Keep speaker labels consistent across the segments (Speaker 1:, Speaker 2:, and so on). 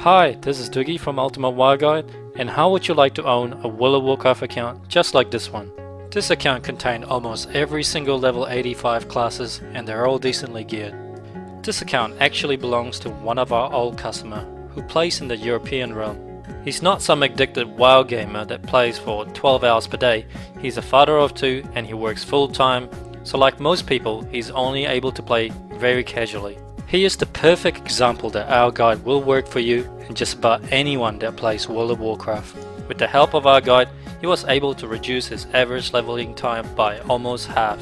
Speaker 1: Hi, this is Dugi from Ultimate Wild Guide, and how would you like to own a World of Warcraft account just like this one? This account contained almost every single level 85 classes, and they're all decently geared. This account actually belongs to one of our old customer who plays in the European realm. He's not some addicted WoW gamer that plays for 12 hours per day. He's a father of two and he works full time, so like most people, he's only able to play very casually. He is the perfect example that our guide will work for you and just about anyone that plays World of Warcraft. With the help of our guide, he was able to reduce his average leveling time by almost half.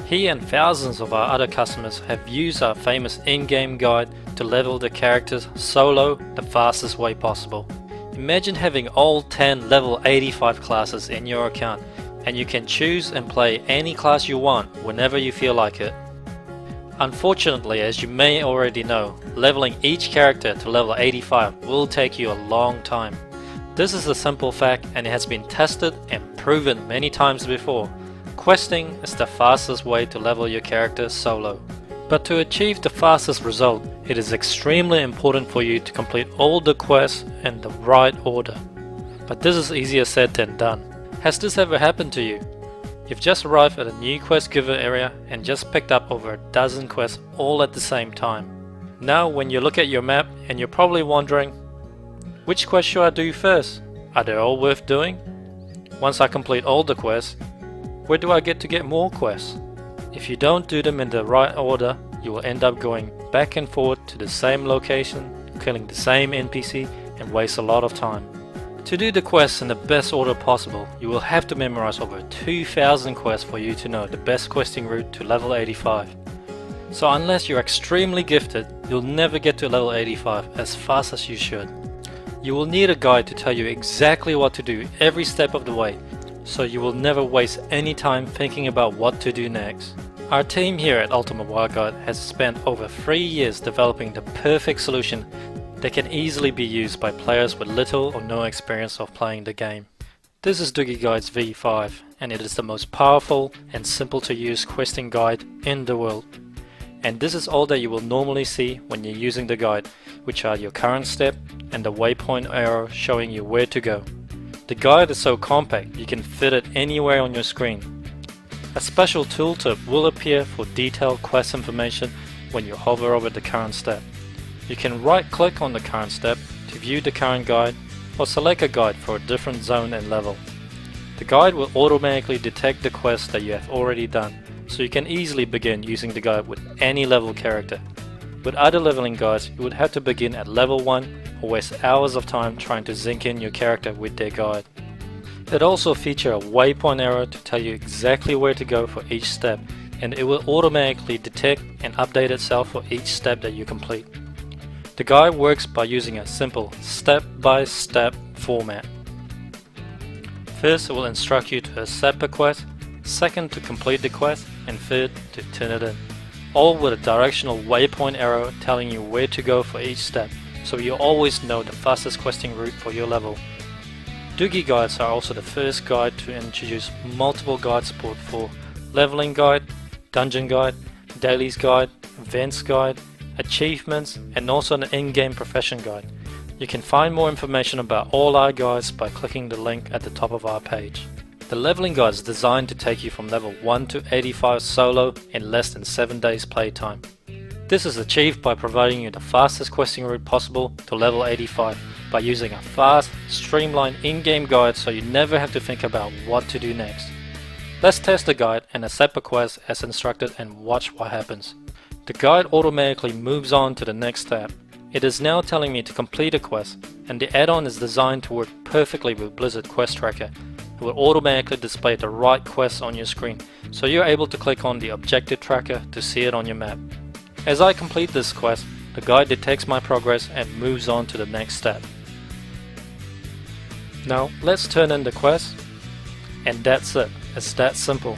Speaker 1: He and thousands of our other customers have used our famous in-game guide to level the characters solo the fastest way possible. Imagine having all 10 level 85 classes in your account, and you can choose and play any class you want whenever you feel like it. Unfortunately, as you may already know, leveling each character to level 85 will take you a long time. This is a simple fact and it has been tested and proven many times before. Questing is the fastest way to level your character solo. But to achieve the fastest result, it is extremely important for you to complete all the quests in the right order. But this is easier said than done. Has this ever happened to you? You've just arrived at a new quest giver area and just picked up over a dozen quests all at the same time. Now when you look at your map and you're probably wondering, which quest should I do first? Are they all worth doing? Once I complete all the quests, where do I get more quests? If you don't do them in the right order, you will end up going back and forth to the same location, killing the same NPC and waste a lot of time. To do the quests in the best order possible, you will have to memorize over 2,000 quests for you to know the best questing route to level 85. So unless you're extremely gifted, you'll never get to level 85 as fast as you should. You will need a guide to tell you exactly what to do every step of the way, so you will never waste any time thinking about what to do next. Our team here at Ultimate Wild Guide has spent over 3 years developing the perfect solution that can easily be used by players with little or no experience of playing the game. This is Dugi Guide's V5, and it is the most powerful and simple to use questing guide in the world. And this is all that you will normally see when you're using the guide, which are your current step and the waypoint arrow showing you where to go. The guide is so compact you can fit it anywhere on your screen. A special tooltip will appear for detailed quest information when you hover over the current step. You can right-click on the current step to view the current guide or select a guide for a different zone and level. The guide will automatically detect the quests that you have already done, so you can easily begin using the guide with any level character. With other leveling guides, you would have to begin at level 1 or waste hours of time trying to zinc in your character with their guide. It also features a waypoint arrow to tell you exactly where to go for each step, and it will automatically detect and update itself for each step that you complete. The guide works by using a simple step-by-step format. First, it will instruct you to accept a quest, second to complete the quest, and third to turn it in. All with a directional waypoint arrow telling you where to go for each step, so you always know the fastest questing route for your level. Dugi guides are also the first guide to introduce multiple guide support for leveling guide, dungeon guide, dailies guide, events guide, achievements, and also an in-game profession guide. You can find more information about all our guides by clicking the link at the top of our page. The leveling guide is designed to take you from level 1 to 85 solo in less than 7 days playtime. This is achieved by providing you the fastest questing route possible to level 85 by using a fast, streamlined in-game guide so you never have to think about what to do next. Let's test the guide and accept a quest as instructed and watch what happens. The guide automatically moves on to the next step. It is now telling me to complete a quest, and the add-on is designed to work perfectly with Blizzard Quest Tracker. It will automatically display the right quests on your screen, so you're able to click on the objective tracker to see it on your map. As I complete this quest, the guide detects my progress and moves on to the next step. Now let's turn in the quest, and that's it. It's that simple.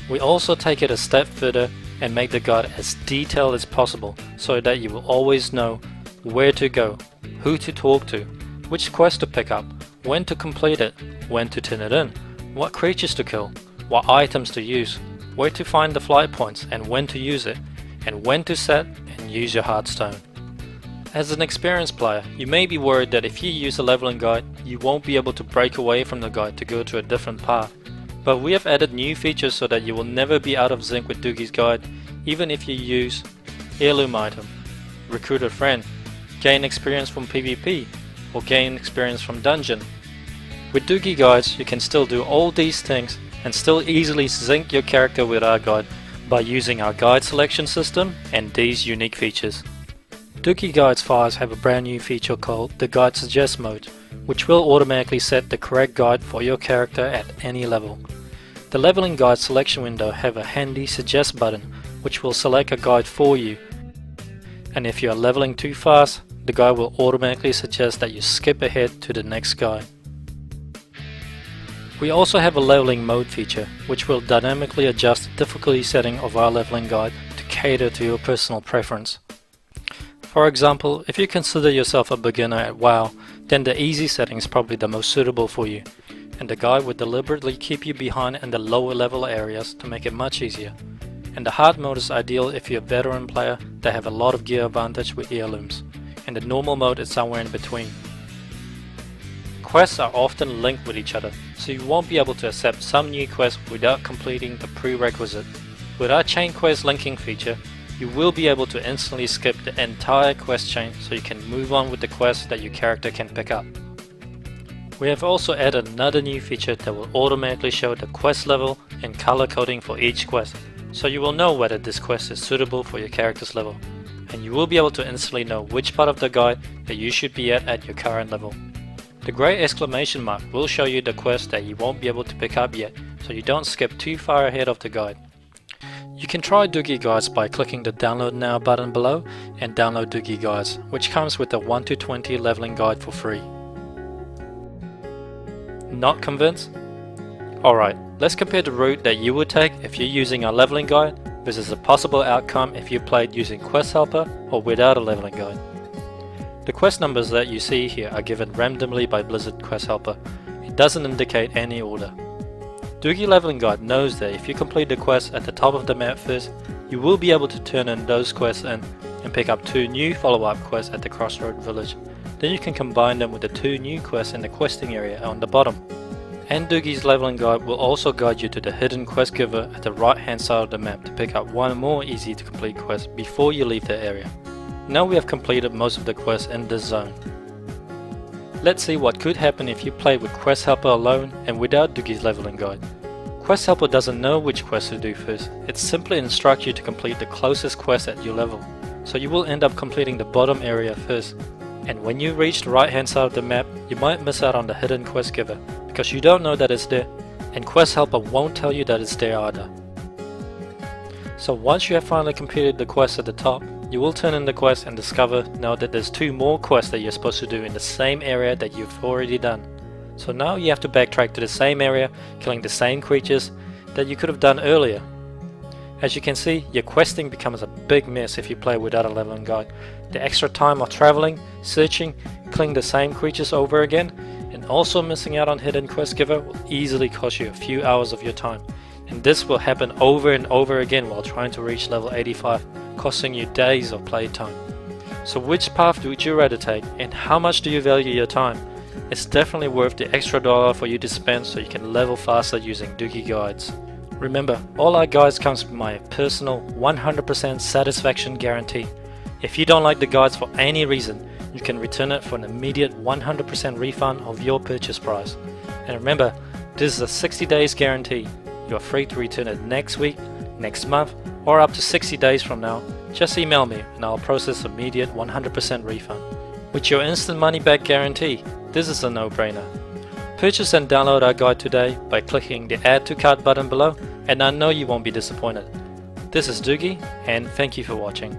Speaker 1: We also take it a step further and make the guide as detailed as possible so that you will always know where to go, who to talk to, which quest to pick up, when to complete it, when to turn it in, what creatures to kill, what items to use, where to find the flight points and when to use it, and when to set and use your Hearthstone. As an experienced player, you may be worried that if you use a leveling guide, you won't be able to break away from the guide to go to a different path. But we have added new features so that you will never be out of sync with Dugi's guide, even if you use heirloom item, recruit a friend, gain experience from PvP, or gain experience from dungeon. With Dugi guides, you can still do all these things and still easily sync your character with our guide by using our guide selection system and these unique features. Dugi Guides 5 have a brand new feature called the Guide Suggest mode, which will automatically set the correct guide for your character at any level. The leveling guide selection window have a handy suggest button which will select a guide for you, and if you are leveling too fast, the guide will automatically suggest that you skip ahead to the next guide. We also have a leveling mode feature which will dynamically adjust the difficulty setting of our leveling guide to cater to your personal preference. For example, if you consider yourself a beginner at WoW, then the easy setting is probably the most suitable for you, and the guide will deliberately keep you behind in the lower level areas to make it much easier. And the hard mode is ideal if you're a veteran player that have a lot of gear advantage with heirlooms, and the normal mode is somewhere in between. Quests are often linked with each other, so you won't be able to accept some new quests without completing the prerequisite. With our chain quest linking feature, you will be able to instantly skip the entire quest chain so you can move on with the quests that your character can pick up. We have also added another new feature that will automatically show the quest level and color coding for each quest, so you will know whether this quest is suitable for your character's level, and you will be able to instantly know which part of the guide that you should be at your current level. The grey exclamation mark will show you the quest that you won't be able to pick up yet, so you don't skip too far ahead of the guide. You can try Dugi Guides by clicking the Download Now button below and download Dugi Guides, which comes with a 1 to 20 leveling guide for free. Not convinced? Alright, let's compare the route that you would take if you're using a leveling guide versus a possible outcome if you played using Quest Helper or without a leveling guide. The quest numbers that you see here are given randomly by Blizzard Quest Helper. It doesn't indicate any order. Dugi Leveling Guide knows that if you complete the quest at the top of the map first, you will be able to turn in those quests in and pick up 2 new follow-up quests at the Crossroad Village. Then you can combine them with the 2 new quests in the questing area on the bottom. And Dugi's Leveling Guide will also guide you to the hidden quest giver at the right hand side of the map to pick up one more easy to complete quest before you leave the area. Now we have completed most of the quests in this zone. Let's see what could happen if you play with Quest Helper alone and without Dugi's Leveling Guide. Quest Helper doesn't know which quest to do first, it simply instructs you to complete the closest quest at your level, so you will end up completing the bottom area first. And when you reach the right hand side of the map, you might miss out on the hidden quest giver, because you don't know that it's there, and Quest Helper won't tell you that it's there either. So once you have finally completed the quest at the top, you will turn in the quest and discover now that there's 2 more quests that you're supposed to do in the same area that you've already done. So now you have to backtrack to the same area, killing the same creatures that you could have done earlier. As you can see, your questing becomes a big mess if you play without a leveling guide. The extra time of traveling, searching, killing the same creatures over again, and also missing out on hidden quest giver will easily cost you a few hours of your time. And this will happen over and over again while trying to reach level 85, costing you days of playtime. So which path would you rather take, and how much do you value your time? It's definitely worth the extra dollar for you to spend so you can level faster using Dugi Guides. Remember, all our guides comes with my personal 100% satisfaction guarantee. If you don't like the guides for any reason, you can return it for an immediate 100% refund of your purchase price. And remember, this is a 60 days guarantee. You are free to return it next week, next month, or up to 60 days from now. Just email me and I'll process immediate 100% refund. With your instant money back guarantee, this is a no-brainer. Purchase and download our guide today by clicking the Add to Cart button below, and I know you won't be disappointed. This is Dugi, and thank you for watching.